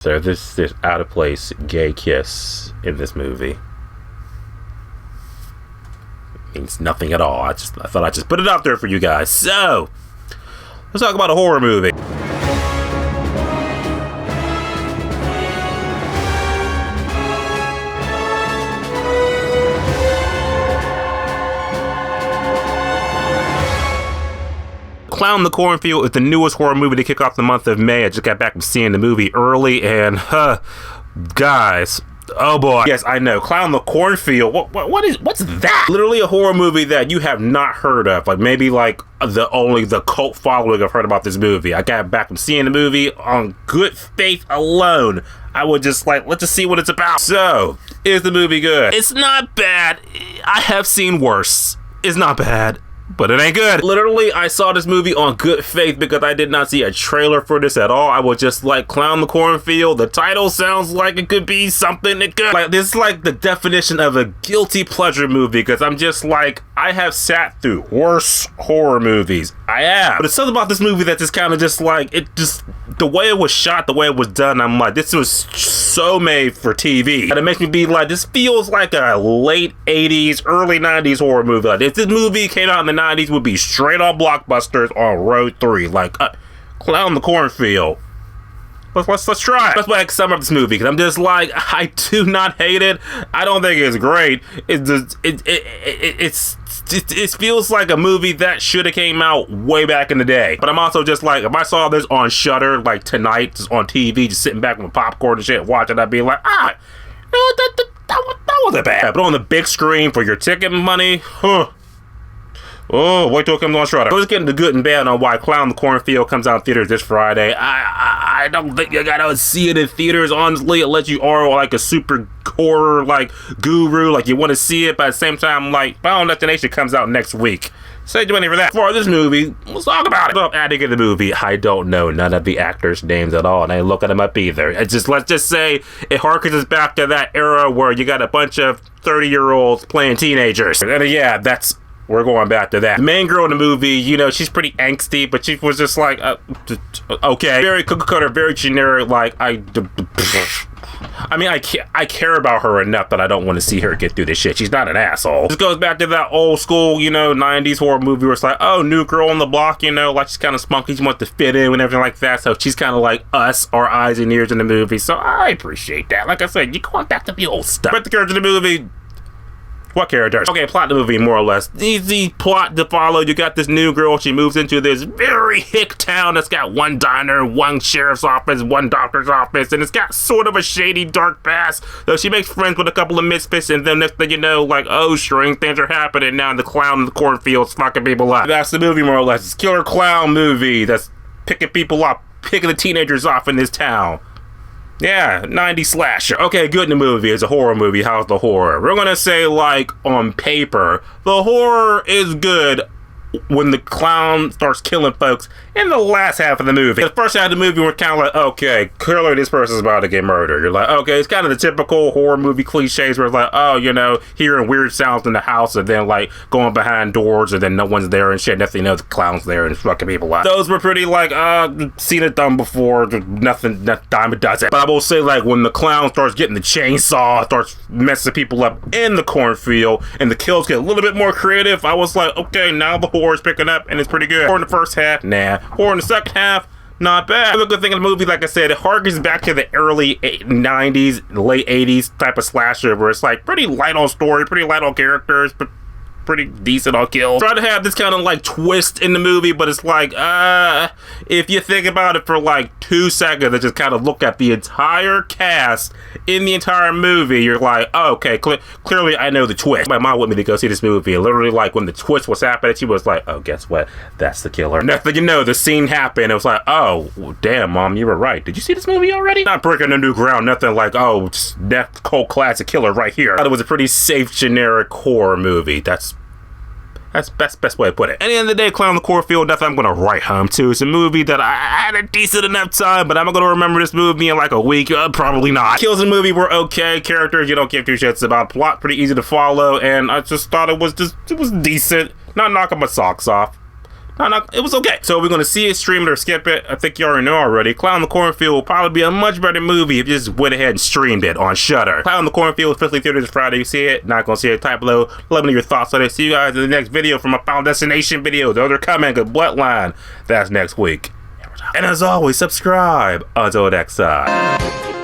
So this out of place gay kiss in this movie means nothing at all. I thought I'd just put it out there for you guys. So let's talk about a horror movie. Clown the Cornfield is the newest horror movie to kick off the month of May. I just got back from seeing the movie early, and guys, oh boy. Yes, I know. Clown the Cornfield. What's that? Literally a horror movie that you have not heard of. Like maybe like only the cult following have heard about this movie. I got back from seeing the movie on good faith alone. I would just like, let's just see what it's about. So, is the movie good? It's not bad. I have seen worse. It's not bad, but it ain't good. Literally, I saw this movie on good faith because I did not see a trailer for this at all. I was just like, Clown the Cornfield. The title sounds like it could be something that could. Like, this is like the definition of a guilty pleasure movie because I'm just like, I have sat through worse horror movies. I have. But it's something about this movie that just kind of just like, it just, the way it was shot, the way it was done, I'm like, this was so made for TV. And it makes me be like, this feels like a late 80s, early 90s horror movie. Like, if this movie came out in the 90s, would be straight on blockbusters on Road 3. Like, Clown the Cornfield. Let's try it. That's why I sum up this movie, because I'm just like, I do not hate it. I don't think it's great. It feels like a movie that should have came out way back in the day. But I'm also just like, if I saw this on Shudder like tonight, just on TV, just sitting back with popcorn and shit, watching, I'd be like, that wasn't bad. But on the big screen for your ticket money, oh, wait till it comes on Shudder. Let's get into good and bad on why Clown the Cornfield comes out in theaters this Friday. I don't think you gotta see it in theaters, honestly, unless you are like a super horror like guru, like you want to see it, but at the same time, like Final Destination comes out next week. Save your money for that. For this movie, let's talk about it. Well, adding in the movie, I don't know none of the actors' names at all, and I ain't looking them up either. It's just, let's just say it harkens us back to that era where you got a bunch of 30-year-olds playing teenagers. And yeah, we're going back to that. The main girl in the movie, you know, she's pretty angsty, but she was just like, okay. Very cookie cutter, very generic, like, I mean, I care about her enough that I don't want to see her get through this shit. She's not an asshole. This goes back to that old school, you know, 90s horror movie where it's like, oh, new girl on the block, you know, like she's kind of spunky, she wants to fit in and everything like that. So she's kind of like us, our eyes and ears in the movie. So I appreciate that. Like I said, you're going back to the old stuff. But the character in the movie, what characters? Okay, plot the movie, more or less. Easy plot to follow. You got this new girl. She moves into this very hick town that's got one diner, one sheriff's office, one doctor's office, and it's got sort of a shady, dark past. So she makes friends with a couple of misfits, and then next thing you know, like, oh, strange things are happening now. The Clown in the Cornfield's fucking people up. That's the movie, more or less. It's a killer clown movie that's picking people up, picking the teenagers off in this town. Yeah, 90s slasher. Okay, good in the movie. It's a horror movie. How's the horror? We're gonna say, like, on paper, the horror is good when the clown starts killing folks in the last half of the movie. The first half of the movie, we're kind of like, okay, clearly this person's about to get murdered. You're like, okay, it's kind of the typical horror movie cliches where it's like, oh, you know, hearing weird sounds in the house and then, like, going behind doors and then no one's there and shit. Next thing you know, the clown's there and fucking people up. Those were pretty, like, seen it done before. Nothing, dime a dozen. But I will say, like, when the clown starts getting the chainsaw, starts messing people up in the cornfield, and the kills get a little bit more creative, I was like, okay, now the horror is picking up and it's pretty good. Horror in the first half, nah. Horror in the second half, not bad. The good thing in the movie, like I said, it harkens back to the early 90s, late 80s type of slasher where it's like pretty light on story, pretty light on characters, but pretty decent on kills. Try to have this kind of like twist in the movie, but it's like, if you think about it for like 2 seconds and just kind of look at the entire cast in the entire movie, you're like, oh, okay, clearly I know the twist. My mom wanted me to go see this movie, and literally like when the twist was happening, she was like, oh, guess what? That's the killer. Next thing you know, the scene happened. It was like, oh, damn, Mom, you were right. Did you see this movie already? Not breaking a new ground, nothing like, oh, that cold classic killer right here. I thought it was a pretty safe, generic horror movie. That's best way to put it. At the end of the day, Clown the Cornfield, nothing I'm gonna write home to. It's a movie that I had a decent enough time, but I'm gonna remember this movie in like a week. Probably not. Kills in the movie were okay. Characters you don't give two shits about. Plot pretty easy to follow, and I just thought it was decent. Not knocking my socks off. It was okay. So we're gonna see it, stream it, or skip it. I think you already know already. Clown in the Cornfield will probably be a much better movie if you just went ahead and streamed it on Shudder. Clown in the Cornfield, officially theater this Friday. You see it? Not gonna see it? Type below. Let me know your thoughts on it. See you guys in the next video from my Final Destination video. Those are coming. Good bloodline. That's next week. And as always, subscribe. Until next time.